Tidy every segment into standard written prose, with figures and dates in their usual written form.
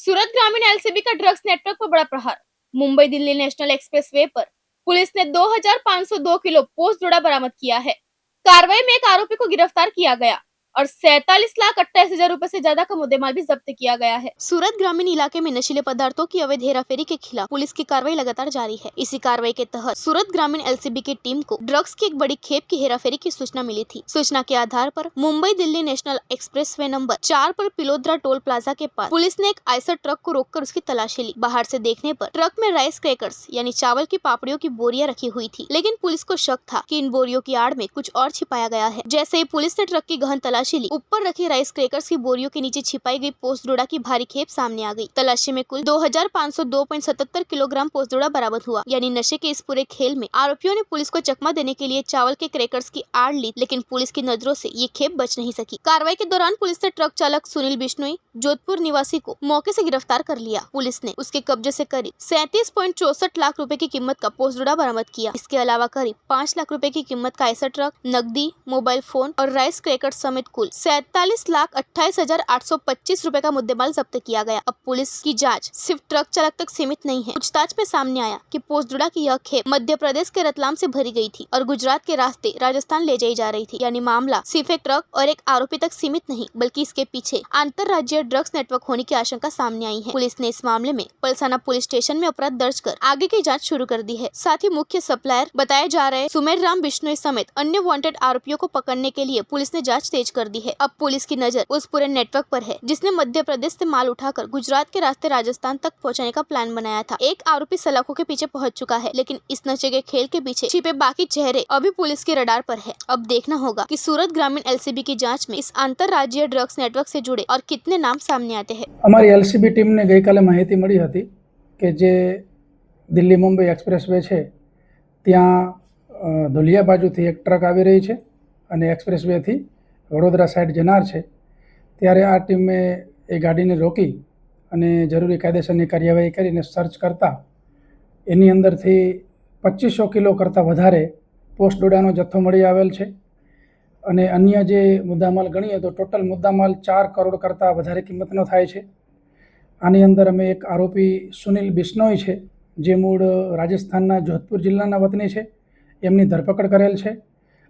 सूरत ग्रामीण एलसीबी का drugs network पर बड़ा प्रहार। मुंबई दिल्ली नेशनल एक्सप्रेसवे पर पुलिस ने 2502 किलो पोस्ट जोड़ा बरामद किया है। कार्रवाई में एक आरोपी को गिरफ्तार किया गया और 47,28,000 रुपए से ज्यादा का मुद्देमाल भी जब्त किया गया है। सूरत ग्रामीण इलाके में नशीले पदार्थों की अवैध हेराफेरी के खिलाफ पुलिस की कार्रवाई लगातार जारी है। इसी कार्रवाई के तहत सूरत ग्रामीण एलसीबी की टीम को ड्रग्स की एक बड़ी खेप की हेराफेरी की सूचना मिली थी। सूचना के आधार पर Mumbai Delhi national expressway number 4 पर पिलोद्रा टोल प्लाजा के पास पुलिस ने एक आइसर ट्रक को रोककर उसकी तलाशी ली। बाहर से देखने पर ट्रक में राइस क्रैकर्स यानी चावल की पापड़ियों की बोरियां रखी हुई थी, लेकिन पुलिस को शक था कि इन बोरियों की आड़ में कुछ और छिपाया गया है। जैसे ही पुलिस ने ट्रक की गहन तलाशी ली, ऊपर रखे राइस क्रैकर्स की बोरियों के नीचे छिपाई गई पोस्तडोडा की भारी खेप सामने आ गई। तलाशी में कुल 2502.77 किलोग्राम पोस्तडोडा बरामद हुआ। यानी नशे के इस पूरे खेल में आरोपियों ने पुलिस को चकमा देने के लिए चावल के क्रैकर्स की आड़ ली, लेकिन पुलिस की नजरों से ये खेप बच नहीं सकी। कार्रवाई के दौरान पुलिस ने ट्रक चालक सुनील बिश्नोई जोधपुर निवासी को मौके से गिरफ्तार कर लिया। पुलिस ने उसके कब्जे से करीब 37.64 लाख रुपए की कीमत का पोस्तडोडा बरामद किया। इसके अलावा करीब 5 लाख रुपए की कीमत का ऐसा ट्रक, नकदी, मोबाइल फोन और राइस क्रैकर समेत कुल 47,28,825 रुपए का मुद्देमाल जब्त किया गया। अब पुलिस की जांच सिर्फ ट्रक चालक तक सीमित नहीं है। पूछताछ में सामने आया कि पोस्तडोडा की यह खेप मध्य प्रदेश के रतलाम से भरी गई थी और गुजरात के रास्ते राजस्थान ले जाई जा रही थी। यानी मामला सिर्फ एक ट्रक और एक आरोपी तक सीमित नहीं, बल्कि इसके पीछे अंतरराज्यीय ड्रग्स नेटवर्क होने की आशंका सामने आई है। पुलिस ने इस मामले में पलसाना पुलिस स्टेशन में अपराध दर्ज कर आगे की जाँच शुरू कर दी है। साथ ही मुख्य सप्लायर बताए जा रहे सुमेर राम बिश्नोई समेत अन्य वांटेड आरोपियों को पकड़ने के लिए पुलिस ने जाँच तेज कर दी है। अब पुलिस की नजर उस पूरे नेटवर्क पर है जिसने मध्य प्रदेश से माल उठाकर गुजरात के रास्ते राजस्थान तक पहुंचाने का प्लान बनाया था। एक आरोपी सलाखों के पीछे पहुंच चुका है, लेकिन इस नशे के खेल के पीछे छिपे बाकी चेहरे अभी पुलिस के रडार पर है। अब देखना होगा कि सूरत ग्रामीण एलसीबी की जांच में इस अंतरराज्यीय ड्रग्स नेटवर्क से जुड़े और कितने नाम सामने आते हैं। અમારી એલસીબી ટીમને ગઈકાલે માહિતી મળી હતી કે જે દિલ્હી મુંબઈ એક્સપ્રેસવે છે ત્યાં ધુલિયા બાજુથી એક ટ્રક આવી રહી છે અને એક્સપ્રેસવેથી વડોદરા સાઈડ જનાર છે, ત્યારે આ ટીમે એ ગાડીને રોકી અને જરૂરી કાયદેસરની કાર્યવાહી કરીને સર્ચ કરતા એની અંદરથી 2500 કિલો કરતાં વધારે પોસ્ટ ડોડાનો જથ્થો મળી આવેલ છે અને અન્ય જે મુદ્દામાલ ગણીએ તો ટોટલ મુદ્દામાલ 4 કરોડ કરતાં વધારે કિંમતનો થાય છે। આની અંદર અમે એક આરોપી સુનિલ બિશ્નોઈ છે, જે મૂળ રાજસ્થાનના જોધપુર જિલ્લાના વતની છે, એમની ધરપકડ કરેલ છે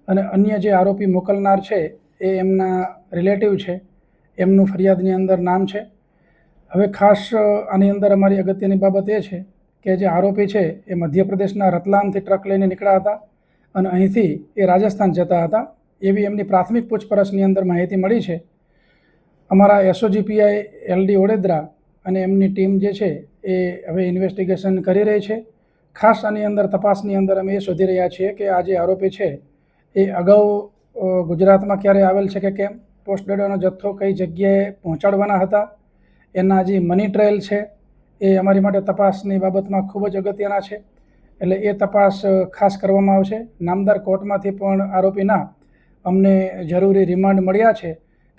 અને અન્ય જે આરોપી મોકલનાર છે એ એમના રિલેટિવ છે, એમનું ફરિયાદની અંદર નામ છે। હવે ખાસ આની અંદર અમારી અગત્યની બાબત એ છે કે જે આરોપી છે એ મધ્યપ્રદેશના રતલામથી ટ્રક લઈને નીકળ્યા હતા અને અહીંથી એ રાજસ્થાન જતા હતા, એવી એમની પ્રાથમિક પૂછપરછની અંદર માહિતી મળી છે। અમારા એસઓજીપીઆઈ એલડી વડોદરા અને એમની ટીમ જે છે એ હવે ઇન્વેસ્ટિગેશન કરી રહી છે। ખાસ આની અંદર તપાસની અંદર અમે એ શોધી રહ્યા છીએ કે આ જે આરોપી છે એ અગાઉ ગુજરાતમાં ક્યારે આવેલ છે કે કેમ, પોસ્ટ ડોડાનો જથ્થો કઈ જગ્યાએ પહોંચાડવાના હતા, એના જે મની ટ્રેલ છે એ અમારી માટે તપાસની બાબતમાં ખૂબ જ અગત્યના છે, એટલે એ તપાસ ખાસ કરવામાં આવશે। નામદાર કોર્ટમાંથી પણ આરોપીના અમને જરૂરી રિમાન્ડ મળ્યા છે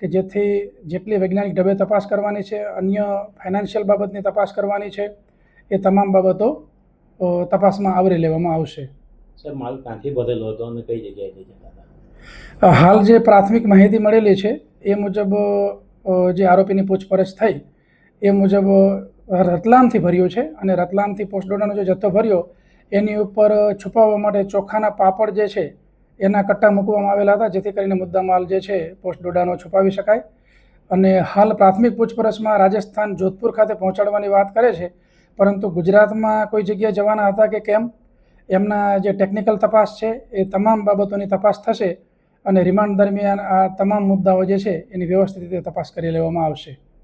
કે જેથી જેટલી વૈજ્ઞાનિક ઢબે તપાસ કરવાની છે, અન્ય ફાઇનાન્શિયલ બાબતની તપાસ કરવાની છે, એ તમામ બાબતો તપાસમાં આવરી લેવામાં આવશે। સર, માલ ક્યાંથી ભરેલો હતો અને કઈ જગ્યાએથી જતા હતા? હાલ જે પ્રાથમિક માહિતી મળેલી છે એ મુજબ જે આરોપીની પૂછપરછ થઈ એ મુજબ રતલામથી ભર્યો છે અને રતલામથી પોસ્ટડોડાનો જે જથ્થો ભર્યો એની ઉપર છુપાવવા માટે ચોખાના પાપડ જે છે એના કટ્ટા મૂકવામાં આવેલા હતા, જેથી કરીને મુદ્દામાલ જે છે પોસ્ટડોડાનો છુપાવી શકાય। અને હાલ પ્રાથમિક પૂછપરછમાં રાજસ્થાન જોધપુર ખાતે પહોંચાડવાની વાત કરે છે, પરંતુ ગુજરાતમાં કોઈ જગ્યાએ જવાના હતા કે કેમ, એમના જે ટેકનિકલ તપાસ છે એ તમામ બાબતોની તપાસ થશે અને રિમાન્ડ દરમિયાન આ તમામ મુદ્દાઓ જે છે એની વ્યવસ્થિત રીતે તપાસ કરી લેવામાં આવશે।